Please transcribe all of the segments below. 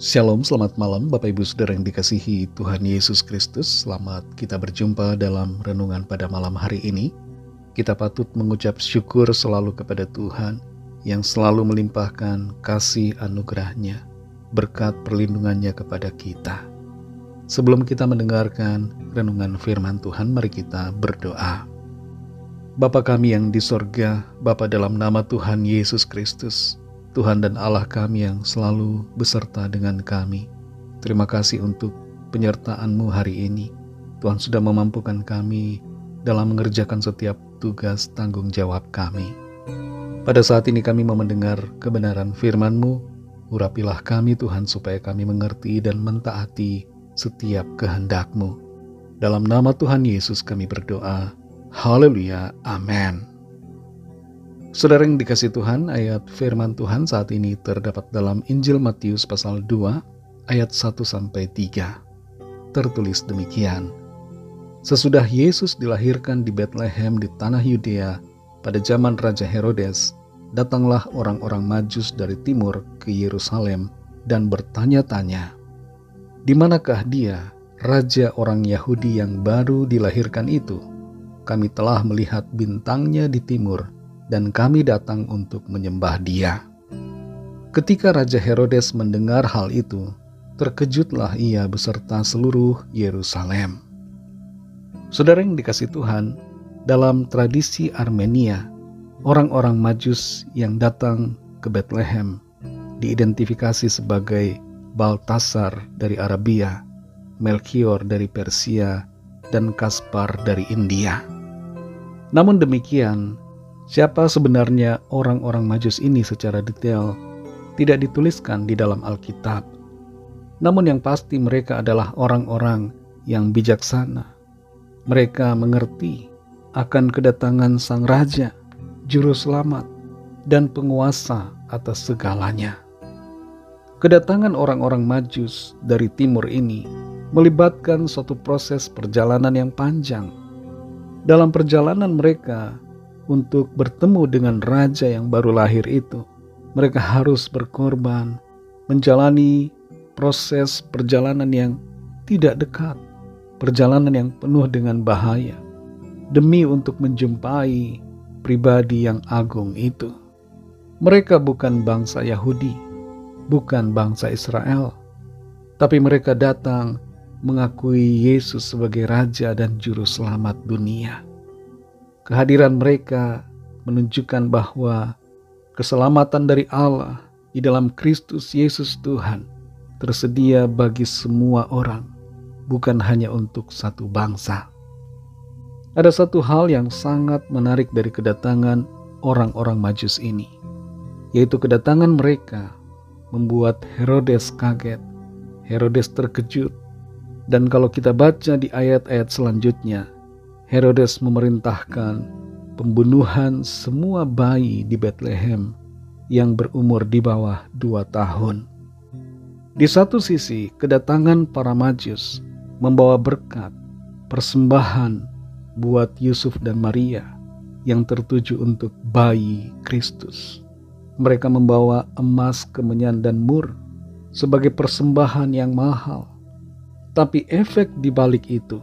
Shalom, selamat malam Bapak Ibu Saudara yang dikasihi Tuhan Yesus Kristus. Selamat kita berjumpa dalam renungan pada malam hari ini. Kita patut mengucap syukur selalu kepada Tuhan yang selalu melimpahkan kasih anugerah-Nya, berkat perlindungannya kepada kita. Sebelum kita mendengarkan renungan firman Tuhan, mari kita berdoa. Bapa kami yang di sorga, Bapa dalam nama Tuhan Yesus Kristus, Tuhan dan Allah kami yang selalu beserta dengan kami. Terima kasih untuk penyertaan-Mu hari ini. Tuhan sudah memampukan kami dalam mengerjakan setiap tugas tanggung jawab kami. Pada saat ini kami mau mendengar kebenaran firman-Mu. Urapilah kami Tuhan supaya kami mengerti dan mentaati setiap kehendak-Mu. Dalam nama Tuhan Yesus kami berdoa. Haleluya, amin. Saudara yang dikasih Tuhan, ayat firman Tuhan saat ini terdapat dalam Injil Matius pasal 2 ayat 1-3. Tertulis demikian. Sesudah Yesus dilahirkan di Betlehem di tanah Yudea pada zaman Raja Herodes, datanglah orang-orang Majus dari timur ke Yerusalem dan bertanya-tanya, "Di manakah dia, raja orang Yahudi yang baru dilahirkan itu? Kami telah melihat bintangnya di timur, dan kami datang untuk menyembah dia." Ketika Raja Herodes mendengar hal itu, terkejutlah ia beserta seluruh Yerusalem. Saudara yang dikasih Tuhan, dalam tradisi Armenia, orang-orang Majus yang datang ke Betlehem diidentifikasi sebagai Baltasar dari Arabia, Melchior dari Persia, dan Kaspar dari India. Namun demikian, siapa sebenarnya orang-orang Majus ini secara detail tidak dituliskan di dalam Alkitab. Namun yang pasti mereka adalah orang-orang yang bijaksana. Mereka mengerti akan kedatangan Sang Raja, Juru Selamat, dan penguasa atas segalanya. Kedatangan orang-orang Majus dari timur ini melibatkan suatu proses perjalanan yang panjang. Dalam perjalanan mereka untuk bertemu dengan raja yang baru lahir itu, mereka harus berkorban, menjalani proses perjalanan yang tidak dekat, perjalanan yang penuh dengan bahaya, demi untuk menjumpai pribadi yang agung itu. Mereka bukan bangsa Yahudi, bukan bangsa Israel, tapi mereka datang mengakui Yesus sebagai Raja dan Juru Selamat dunia. Kehadiran mereka menunjukkan bahwa keselamatan dari Allah di dalam Kristus Yesus Tuhan tersedia bagi semua orang, bukan hanya untuk satu bangsa. Ada satu hal yang sangat menarik dari kedatangan orang-orang Majus ini, yaitu kedatangan mereka membuat Herodes kaget, Herodes terkejut, dan kalau kita baca di ayat-ayat selanjutnya, Herodes memerintahkan pembunuhan semua bayi di Betlehem yang berumur di bawah 2 tahun. Di satu sisi, kedatangan para Majus membawa berkat, persembahan buat Yusuf dan Maria yang tertuju untuk bayi Kristus. Mereka membawa emas, kemenyan, dan mur sebagai persembahan yang mahal. Tapi efek di balik itu,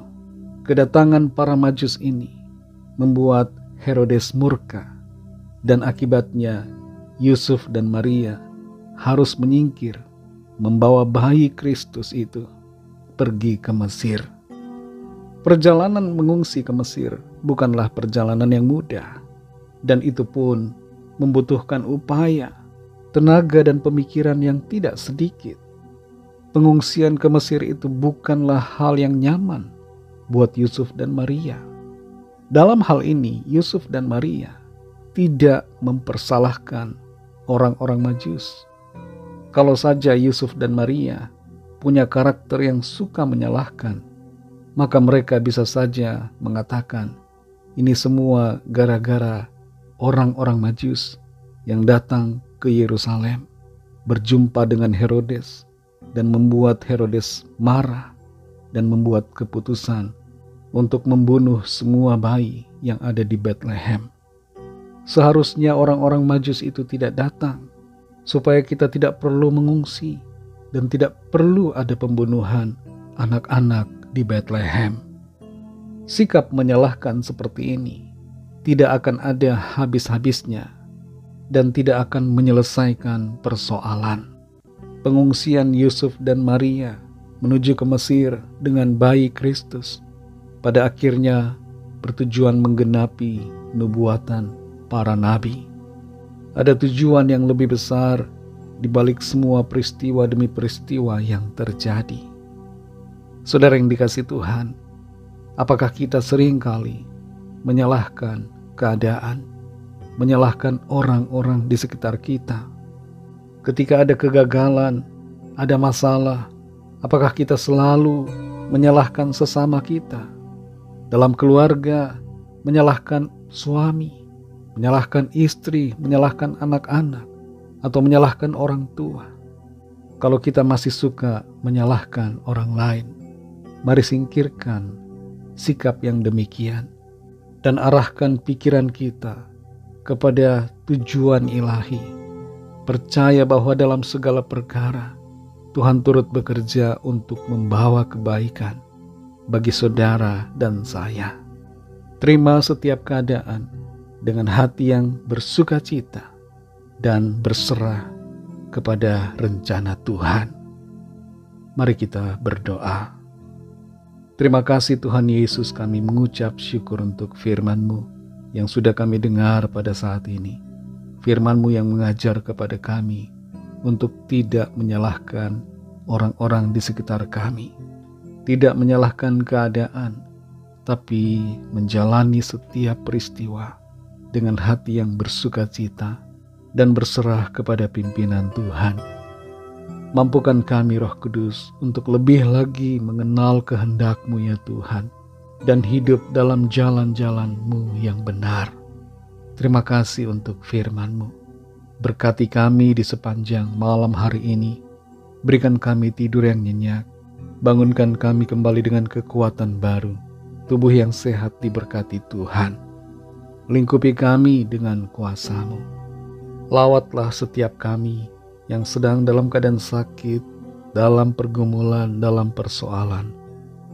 kedatangan para Majus ini membuat Herodes murka, dan akibatnya Yusuf dan Maria harus menyingkir, membawa bayi Kristus itu pergi ke Mesir. Perjalanan mengungsi ke Mesir bukanlah perjalanan yang mudah, dan itu pun membutuhkan upaya, tenaga, dan pemikiran yang tidak sedikit. Pengungsian ke Mesir itu bukanlah hal yang nyaman buat Yusuf dan Maria. Dalam hal ini, Yusuf dan Maria tidak mempersalahkan orang-orang Majus. Kalau saja Yusuf dan Maria punya karakter yang suka menyalahkan, maka mereka bisa saja mengatakan, ini semua gara-gara orang-orang Majus yang datang ke Yerusalem, berjumpa dengan Herodes, dan membuat Herodes marah dan membuat keputusan untuk membunuh semua bayi yang ada di Betlehem. Seharusnya orang-orang Majus itu tidak datang, supaya kita tidak perlu mengungsi, dan tidak perlu ada pembunuhan anak-anak di Bethlehem. Sikap menyalahkan seperti ini tidak akan ada habis-habisnya dan tidak akan menyelesaikan persoalan. Pengungsian Yusuf dan Maria menuju ke Mesir dengan bayi Kristus pada akhirnya bertujuan menggenapi nubuatan para nabi. Ada tujuan yang lebih besar di balik semua peristiwa demi peristiwa yang terjadi. Saudara yang dikasihi Tuhan, apakah kita seringkali menyalahkan keadaan, menyalahkan orang-orang di sekitar kita? Ketika ada kegagalan, ada masalah, apakah kita selalu menyalahkan sesama kita? Dalam keluarga, menyalahkan suami, menyalahkan istri, menyalahkan anak-anak, atau menyalahkan orang tua. Kalau kita masih suka menyalahkan orang lain, mari singkirkan sikap yang demikian dan arahkan pikiran kita kepada tujuan ilahi. Percaya bahwa dalam segala perkara Tuhan turut bekerja untuk membawa kebaikan bagi saudara dan saya. Terima setiap keadaan dengan hati yang bersukacita dan berserah kepada rencana Tuhan. Mari kita berdoa. Terima kasih Tuhan Yesus, kami mengucap syukur untuk firman-Mu yang sudah kami dengar pada saat ini. Firman-Mu yang mengajar kepada kami untuk tidak menyalahkan orang-orang di sekitar kami. Tidak menyalahkan keadaan, tapi menjalani setiap peristiwa dengan hati yang bersukacita dan berserah kepada pimpinan Tuhan. Mampukan kami Roh Kudus untuk lebih lagi mengenal kehendak-Mu ya Tuhan, dan hidup dalam jalan-jalan-Mu yang benar. Terima kasih untuk firman-Mu. Berkati kami di sepanjang malam hari ini. Berikan kami tidur yang nyenyak. Bangunkan kami kembali dengan kekuatan baru. Tubuh yang sehat diberkati Tuhan. Lingkupi kami dengan kuasa-Mu. Lawatlah setiap kami yang sedang dalam keadaan sakit, dalam pergumulan, dalam persoalan.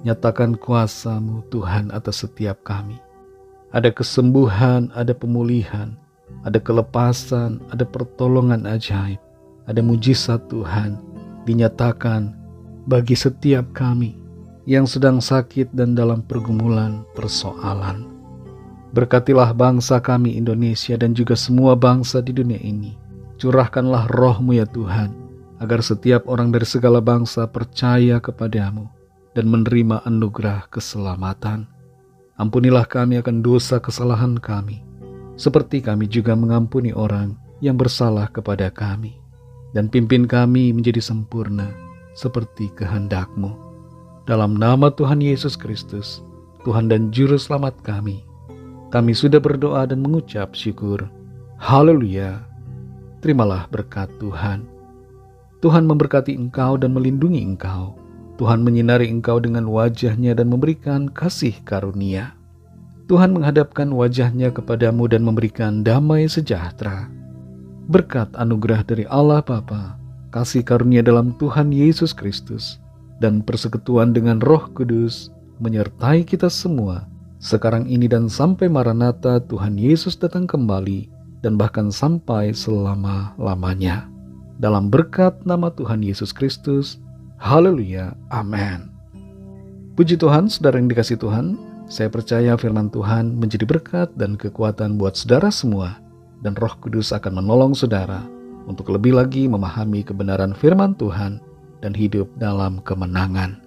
Nyatakan kuasa-Mu Tuhan atas setiap kami. Ada kesembuhan, ada pemulihan, ada kelepasan, ada pertolongan ajaib, ada mujizat Tuhan dinyatakan bagi setiap kami yang sedang sakit dan dalam pergumulan persoalan. Berkatilah bangsa kami Indonesia dan juga semua bangsa di dunia ini. Curahkanlah Roh-Mu ya Tuhan, agar setiap orang dari segala bangsa percaya kepadamu dan menerima anugerah keselamatan. Ampunilah kami akan dosa kesalahan kami, seperti kami juga mengampuni orang yang bersalah kepada kami. Dan pimpin kami menjadi sempurna, seperti kehendak-Mu. Dalam nama Tuhan Yesus Kristus, Tuhan dan Juru Selamat kami sudah berdoa dan mengucap syukur. Haleluya. Terimalah berkat Tuhan. Tuhan memberkati engkau dan melindungi engkau. Tuhan menyinari engkau dengan wajah-Nya dan memberikan kasih karunia. Tuhan menghadapkan wajah-Nya kepadamu dan memberikan damai sejahtera. Berkat anugerah dari Allah Bapa, kasih karunia dalam Tuhan Yesus Kristus, dan persekutuan dengan Roh Kudus menyertai kita semua, sekarang ini dan sampai Maranatha Tuhan Yesus datang kembali, dan bahkan sampai selama-lamanya. Dalam berkat nama Tuhan Yesus Kristus, haleluya, amin. Puji Tuhan, saudara yang dikasihi Tuhan, saya percaya firman Tuhan menjadi berkat dan kekuatan buat saudara semua, dan Roh Kudus akan menolong saudara untuk lebih lagi memahami kebenaran firman Tuhan dan hidup dalam kemenangan.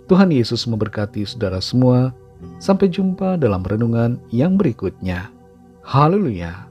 Tuhan Yesus memberkati saudara semua. Sampai jumpa dalam renungan yang berikutnya. Haleluya.